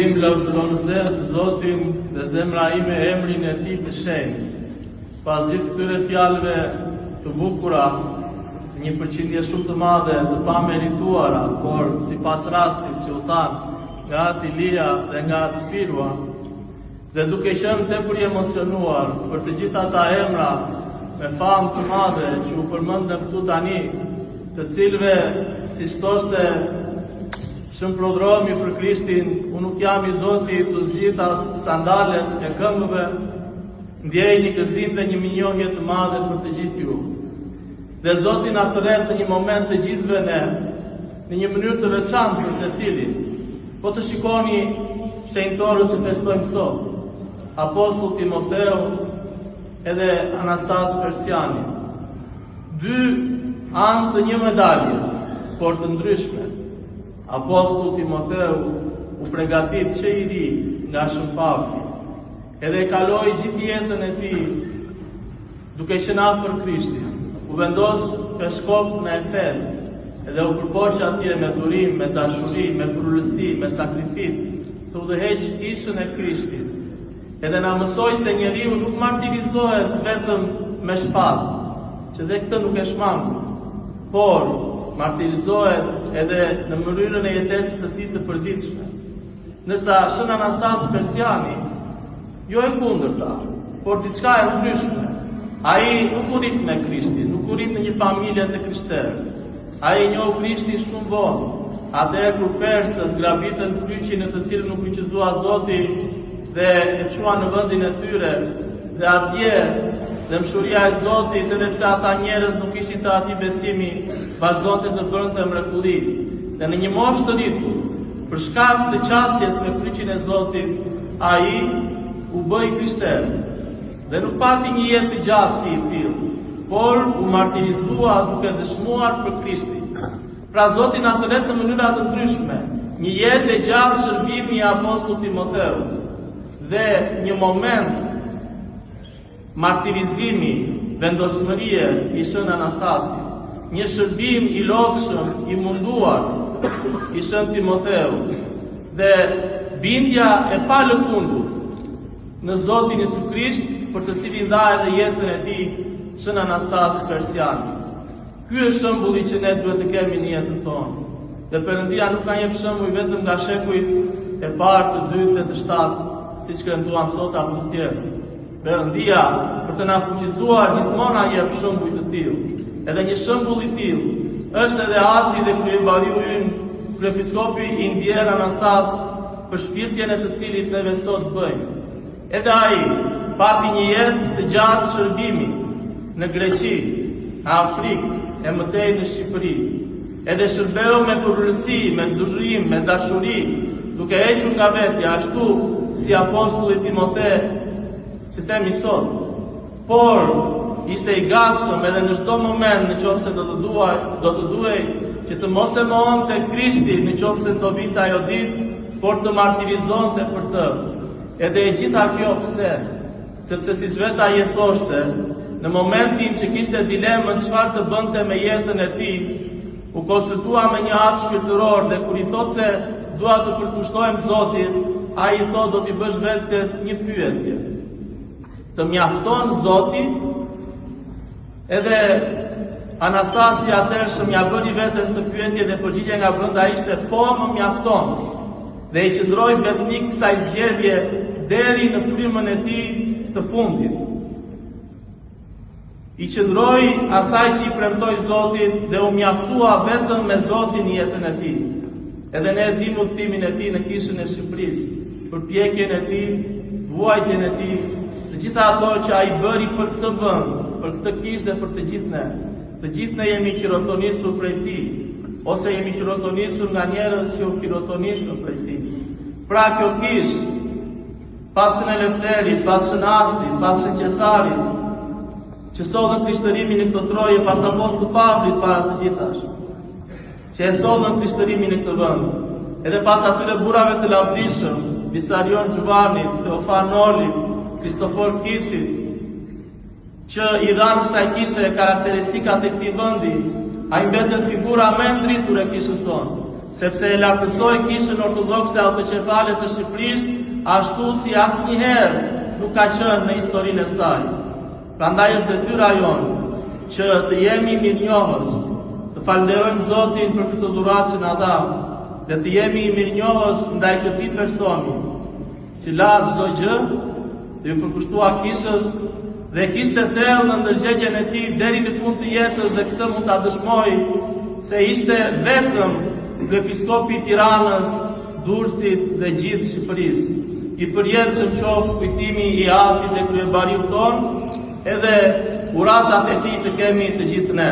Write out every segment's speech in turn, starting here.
Fillim lavdërozet Zotin dhe zemra ime emrin e Tij të shenjtë. Pas gjithë këtyre fjalëve të bukura, një përqindje shumë të madhe të pamerituara, por sipas rastit që u thanë nga Atilia dhe nga Spirua, dhe duke qenë tepër i emocionuar për të gjitha ata emra me famë të madhe që u përmendën këtu tani, të cilëve, siç thoshte Shën prodromi për Krishtin, unë nuk jam i Zoti të zgjidh as sandalet e këmbëve, ndjej një gëzim dhe një minjohje të madhe për të gjithë ju. Dhe Zoti na tërhet në një moment të gjithëve ne, në një mënyrë të veçantë për secilin. Po të shikoni shenjtorët që festojmë sot, Apostull Timotheu edhe Anastas Persiani, dy anë të një medalje, por të ndryshme. Apostull Timotheu u pregatit që i ri nga shëmpavli, edhe kaloi gjithë jetën e tij duke qenë afër Krishtit. U vendos peshkop në Efes, edhe u përpoq atje me durim, me dashuri, me prullësi, me sakrificë, të udhëheq ishën e Krishtit. Edhe na mësoi se njeriu nuk martirizohet vetëm me shpatë, që dhe këtë nuk e shmangur, por martirizohet edhe në mënyrën e jetesës së tij të përditshme. Ndërsa Shën Anastas Persiani, jo e kundërta, por diçka e ndryshme. Ai nuk u rit me Krishtin, nuk u rit në një familje të krishterë. Ai njoh Krishtin shumë vonë. Atëherë kur persët grabitën kryqin në të cilën nuk kryqëzua Zoti dhe e çuan në vendin e tyre, dhe atje dëmshuria e Zotit, edhe pse ata njerëz nuk ishin të atij besimi, vazhdonte të bënte mrekulli. Dhe në një moshë të rritur, për shkak të qasjes me kryqin e Zotit, ai u bë krishter. Dhe nuk pati një jetë të gjatë si i tillë, por u martirizua duke dëshmuar për Krishtin. Pra Zoti na thret në mënyra të ndryshme, një jetë e gjatë shërbimi i Apostullit Timotheu dhe një moment martirizimi, vendosmërie i Shën Anastasit, një shërbim i lodhshëm, i munduar i Shën Timotheu, dhe bindja e palëkundur në Zotin Jezu Krisht, për të cilin dha edhe jetën e tij Shën Anastas Persiani. Ky është shembulli që ne duhet të kemi në jetën tonë. Dhe Perëndia nuk ka jep shembull vetëm nga shekujt e parë, të dytë dhe të shtatë, siç kënduam sot apo të tjerë. Perëndia, për të na fuqizuar, gjithmonë na jep shembuj të tillë. Edhe një shembull i tillë është edhe Ati dhe kryebariu ynë, kryepiskopi i Ndjer Anastas, për shpirtjen e të cilit neve sot bëjmë. Edhe ai pati një jetë të gjatë shërbimi në Greqi, në Afrikë, e mëtej në Shqipëri. Edhe shërbeu me përrësi, me dushrim, me dashuri, duke hequr nga vetja, ashtu si Apostulli Timotheu, që themi sot. Por ishte i gatshëm edhe në çdo moment, nëse do të duhej që të mos e mohonte Krishtin, nëse do vinte ajo ditë, por të martirizonte për të. Edhe e gjitha kjo pse? Sepse siç vetë ai e thoshte, në momentin që kishte dilemën çfarë të bënte me jetën e tij, u konsultua me një atë shpirtëror, dhe kur i thotë se dua të përkushtohem Zotit, ai i thotë do t'i bësh vetes një pyetje. Të mjafton Zoti? Edhe Anastasia atëherë ja bëri vetes të pyetje dhe përgjigjja nga brenda ishte po, më mjafton. Dhe i qëndroi besnik kësaj zgjedhje deri në frymën e tij të fundit. I qëndroi asaj që i premtoi Zotit dhe u mjaftua vetëm me Zotin në jetën e tij. Edhe ne e dimë udhtimin e tij në kishën e Shqipërisë, përpjekjen e tij, vuajtjen e tij, të gjitha ato që ai bëri për këtë vend, për këtë kishë dhe për të gjithë ne. Të gjithë ne jemi qirotonisur prej tij, ose jemi qirotonisur nga njerëz që u qirotonisur prej tij. Pra kjo kishë, pas Shën Eleftherit, pas Shën Astit, pas Shën Qesarit, që sollën krishtërimin në këtë troje pas Apostullit Pavlit para së gjithash, që e sollën krishtërimin në këtë vend, edhe pas atyre burrave të lavdishëm, Visarion Xhuvanit, Teofan Nolit, Kristofor Kisit, që i dhanë kësaj kishe karakteristikat e këtij vendi, ai mbetet figura më e ndritur e kishës tonë. sepse e lartësoi Kishën Ortodokse Autoqefale të Shqipërisë ashtu si asnjëherë nuk ka qenë në historinë e saj. Prandaj është detyra jonë që të jemi mirënjohës, të falenderojmë Zotin për këtë dhuratë që na dha, dhe të jemi mirënjohës ndaj këtij personi që la çdo gjë, dhe ju përkushtua Kishës dhe kishte thellë në ndërgjegjen e tij deri në fund të jetës, dhe këtë mund ta dëshmoj se ishte vetëm kryepiskopi i Tiranës, Durrësit dhe gjithë Shqipërisë. I përjetshëm qoftë kujtimi i atit dhe kryebariut ton, edhe uratat e tij të kemi të gjithë ne.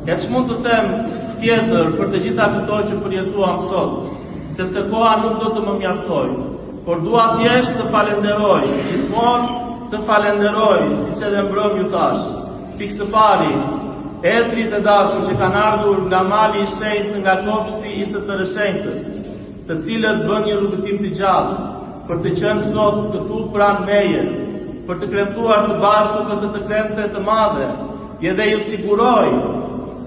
E ç'mund të them tjetër për të gjitha këto që përjetuam sot, sepse koha nuk do të më mjaftojë, por dua thjesht të falenderoj, gjithmonë të falenderoj, siç edhe mbrëm ju thash. Pikë së pari, etrit e dashur që kanë ardhur nga mali i shenjtë, nga kopshti i së tërëshënjtës, të cilët bën një rrugëtim të gjatë për të qenë sot këtu pranë meje, për të kremtuar së bashku këtë të kremte të madhe, dhe ju siguroj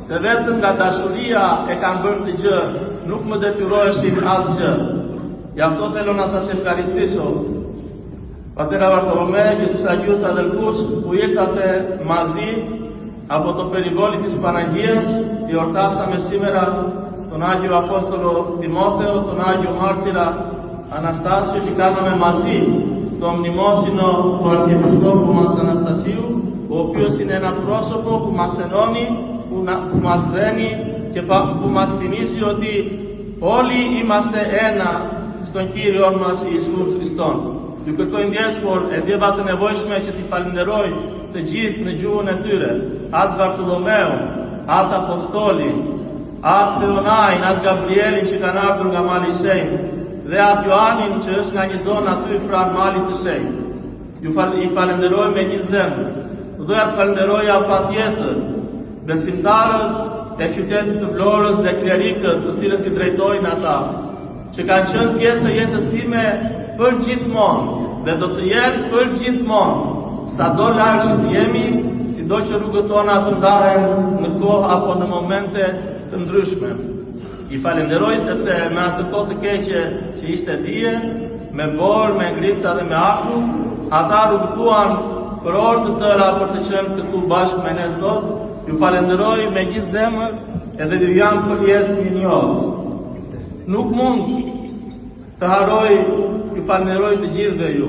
se vetëm nga dashuria e kanë bërë të gjë, nuk më detyroheshin asgjë. Ja αυτό θέλω να σας ευχαριστήσω, Πατέρα Βαρθολομέ, και τους Αγίους αδελφούς που ήρθατε μαζί από το περιβόλι της Παναγίας. Εορτάσαμε σήμερα τον Άγιο Απόστολο Τιμόθεο, τον Άγιο Μάρτυρα Αναστάσιο και κάναμε μαζί το μνημόσυνο του Αρχιεπισκόπου μας Αναστασίου, ο οποίος είναι ένα πρόσωπο που μας ενώνει, που μας δένει και που μας θυμίζει ότι όλοι είμαστε ένα στον Κύριον μας Ιησού Χριστόν. Ju kërkoj ndjeshmor e djeva të nevojshme që t'i falenderoj të gjithë në gjuhën e tyre, atë Bartolomeu, atë Apostolin, atë Theonain, atë Gabrielin që kanë ardhur nga mali i shenjtë, dhe atë Joanin që është nga një zonë aty pranë malit të shenjtë. I falenderoj me një zemër. Doja të falenderoja patjetër besimtarët e qytetit të Vlorës dhe klerikët të cilët i drejtojnë ata, që kanë qenë pjesë e jetës time për gjithmonë dhe do të jenë për gjithmonë, sado larg që të jemi, sido që rrugët tona të ndahen në kohë apo në momente të ndryshme. I falenderoj sepse me atë kohë të keqe që ishte dije, me borë, me ngrica dhe me aku, ata rrugëtuan për orë të tëra për të qenë këtu bashkë me ne sot. Ju falenderoj me gjithë zemër edhe ju jam përjetë mirënjohës. Nuk mund të haroj, ju falenderoj të gjithëve ju,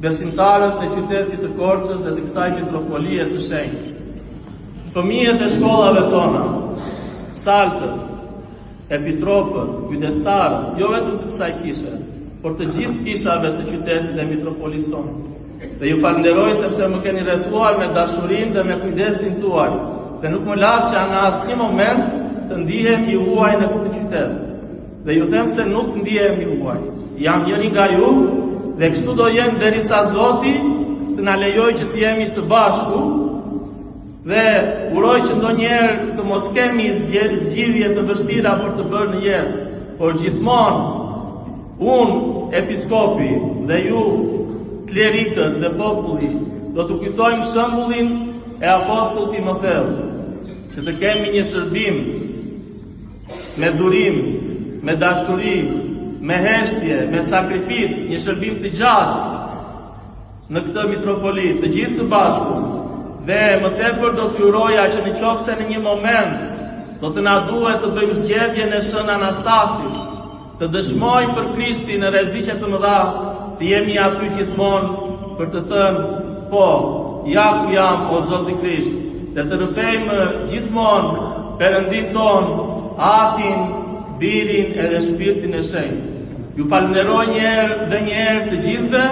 besimtarët e qytetit të Korçës dhe të kësaj mitropolie të shenjtë. Fëmijët e shkollave tona, psaltët, epitropët, kujdestarët, jo vetëm të kësaj kishe, por të gjithë kishave të qytetit dhe mitropolisë tonë. Dhe ju falenderoj sepse më keni rrethuar me dashurinë dhe me kujdesin tuaj, dhe nuk më lak që në asnjë moment të ndihem i huaj në këtë qytet. Dhe ju them se nuk ndihem i huaj. Jam njëri nga ju dhe kështu do jem derisa Zoti të na lejojë që të jemi së bashku, dhe uroj që ndonjëherë të mos kemi zgjidhje të vështira për të bërë në jetë, por gjithmonë unë, episkopi, dhe ju, klerikët dhe populli, do të kujtojmë shembullin e apostullit Timotheu, që të kemi një shërbim me durim, me dashuri, me heshtje, me sakrificë, një shërbim të gjatë në këtë mitropoli, të gjithë së bashku. Dhe më tepër do t'ju uroja që në qoftë se në një moment do të na duhet të bëjmë zgjedhjen e Shën Anastasit, të dëshmojmë për Krishtin në rreziqe të mëdha, të jemi aty gjithmonë për të thënë, po, ja ku jam o Zoti Krisht, dhe të rrëfejmë gjithmonë Perëndin ton, Atin, Birin edhe Shpirtin e Shenjtë. Ju falenderoj një herë dhe një herë të gjithëve,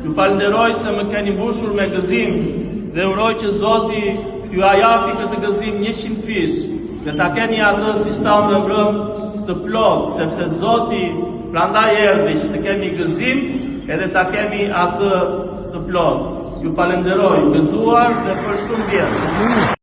ju falenderoj se më keni mbushur me gëzim, dhe uroj që Zoti ju japi këtë gëzim 100 fish, dhe ta keni atë si shtamë dhe mbrëm të plot, sepse Zoti prandaj erdhi që të kemi gëzim, edhe ta kemi atë të plot. Ju falenderoj, gëzuar dhe për shumë vjetë.